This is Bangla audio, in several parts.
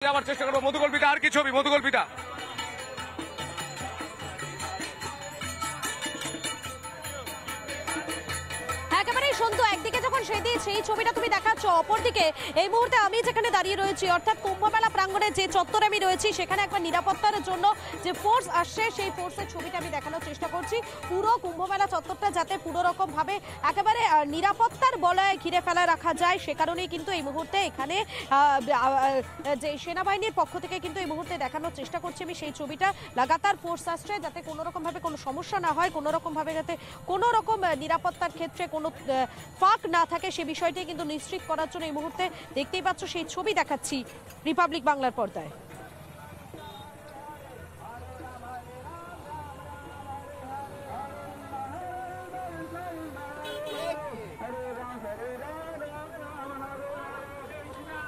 আমার চেষ্টা করবো মধুকল্পিতা আর কি ছবি মধুকল্পিতা একেবারেই সন্তু একদিকে যখন সেই ছবিটা তুমি দেখাচ্ছ, অপরদিকে এই মুহূর্তে আমি যেখানে দাঁড়িয়ে রয়েছি অর্থাৎ কুম্ভমেলা প্রাঙ্গণে যে চত্বরে আমি রয়েছি সেখানে একবার নিরাপত্তার জন্য যে ফোর্স আসছে সেই ফোর্সের ছবিটা আমি দেখানোর চেষ্টা করছি। পুরো কুম্ভমেলা চত্বরটা যাতে পুরো রকম ভাবে একেবারে নিরাপত্তার বলয়ে ঘিরে ফেলা রাখা যায় সে কারণেই কিন্তু এই মুহূর্তে এখানে যে সেনাবাহিনীর পক্ষ থেকে কিন্তু এই মুহূর্তে দেখানোর চেষ্টা করছি আমি সেই ছবিটা। লাগাতার ফোর্স আসছে যাতে কোনো রকম ভাবে কোনো সমস্যা না হয়, কোনো রকম ভাবে যাতে কোনো রকম নিরাপত্তার ক্ষেত্রে কোনো ফাঁক না থাকে সে বিষয়টি কিন্তু নিশ্চিত করার জন্য এই মুহূর্তে দেখতেই পাচ্ছ সেই ছবি দেখাচ্ছি রিপাবলিক বাংলার পর্দায়।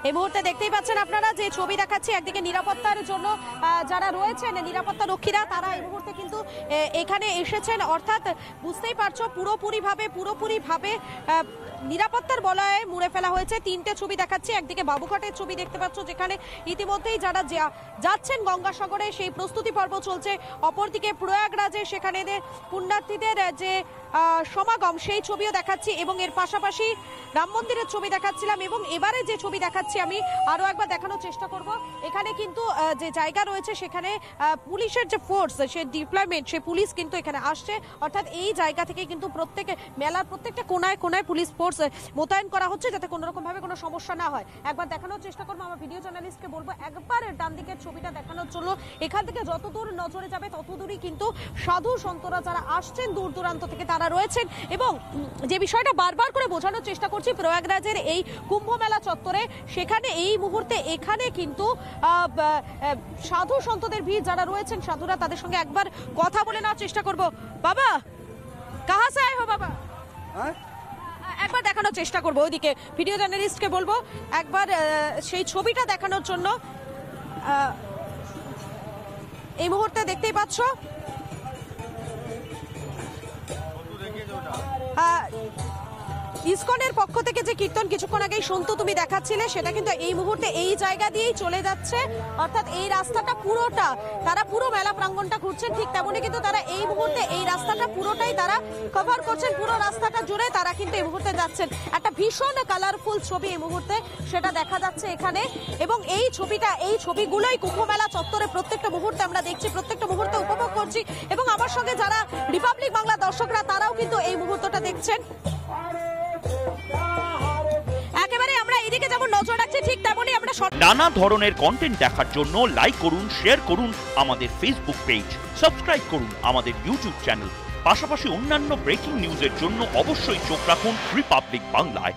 এই মুহূর্তে দেখতেই পাচ্ছেন আপনারা যে ছবি দেখাচ্ছি, একদিকে নিরাপত্তার জন্য যারা রয়েছেন নিরাপত্তা রক্ষীরা তারা এই মুহূর্তে কিন্তু এখানে এসেছেন, অর্থাৎ বুঝতেই পারছো পুরোপুরিভাবে নিরাপত্তার বলয়ে মুড়ে ফেলা হয়েছে। তিনটে ছবি দেখাচ্ছি, একদিকে বাবুঘাটের ছবি দেখতে পাচ্ছ যেখানে ইতিমধ্যেই যারা যাচ্ছেন গঙ্গাসাগরে সেই প্রস্তুতি পর্ব চলছে, অপরদিকে প্রয়াগরাজে সেখানে পুণ্যার্থীদের যে সমাগম সেই ছবিও দেখাচ্ছি এবং এর পাশাপাশি রাম মন্দিরের ছবি দেখাচ্ছিলাম এবং এবারে যে ছবি দেখাচ্ছি আমি আরো একবার দেখানোর চেষ্টা করব। এখানে কিন্তু যে জায়গা রয়েছে সেখানে পুলিশের যে ফোর্স সে ডিপ্লয়মেন্ট সে পুলিশ কিন্তু এখানে আসছে, অর্থাৎ এই জায়গা থেকে কিন্তু মেলার প্রত্যেকটা কোনায় কোনায় পুলিশ ফোর্স মোতায়েন করা হচ্ছে যাতে কোনো রকম ভাবে কোনো সমস্যা না হয়। একবার দেখানোর চেষ্টা করবো, আমার ভিডিও জার্নালিস্টকে বলবো একবার ডান দিকের ছবিটা দেখানোর জন্য। এখান থেকে যত দূর নজরে যাবে তত দূরই কিন্তু সাধু সন্তরা যারা আসছেন দূর দূরান্ত থেকে তারা রয়েছেন এবং যে বিষয়টা বারবার করে বোঝানোর চেষ্টা করছি প্রয়াগরাজের এই কুম্ভ মেলা চত্বরে, সেখানে এই মুহূর্তে এখানে কিন্তু সাধু সন্তদের ভিড় যারা রয়েছেন সাধুরা তাদের সঙ্গে একবার কথা বলে নেওয়ার চেষ্টা করব। বাবা কাহা সে আয়ে হো বাবা? একবার দেখানোর চেষ্টা করবো, ওইদিকে ভিডিও জার্নালিস্টকে বলবো একবার সেই ছবিটা দেখানোর জন্য। এই মুহূর্তে দেখতেই পাচ্ছ ইসকনের পক্ষ থেকে যে কীর্তন কিছুক্ষণ আগেই সন্তু তুমি দেখাচ্ছিলে সেটা কিন্তু এই মুহূর্তে এই জায়গা দিয়েই চলে যাচ্ছে, অর্থাৎ এই রাস্তাটা পুরোটা তারা পুরো মেলা প্রাঙ্গণটা ঘুরছেন, ঠিক তেমনি কিন্তু তারা এই মুহূর্তে এই রাস্তাটা পুরোটাই তারা কভার করছেন, পুরো রাস্তাটা জুড়ে তারা কিন্তু এই মুহূর্তে যাচ্ছেন। একটা ভীষণ কালারফুল ছবি এই মুহূর্তে সেটা দেখা যাচ্ছে এখানে এবং এই ছবিগুলোই কুম্ভ মেলা চত্বরে প্রত্যেকটা মুহূর্তে আমরা দেখছি, প্রত্যেকটা মুহূর্তে উপভোগ করছি এবং আমার সঙ্গে যারা রিপাবলিক বাংলা দর্শকরা তারাও কিন্তু এই মুহূর্তটা দেখছেন। একেবারে আমরা এদিকে যেমন নজর রাখছি ঠিক তেমনই আমরা নানা ধরনের কন্টেন্ট দেখার জন্য লাইক করুন, শেয়ার করুন আমাদের ফেসবুক পেজ, সাবস্ক্রাইব করুন আমাদের ইউটিউব চ্যানেল, পাশাপাশি অন্যান্য ব্রেকিং নিউজের জন্য অবশ্যই চোখ রাখুন রিপাবলিক বাংলায়।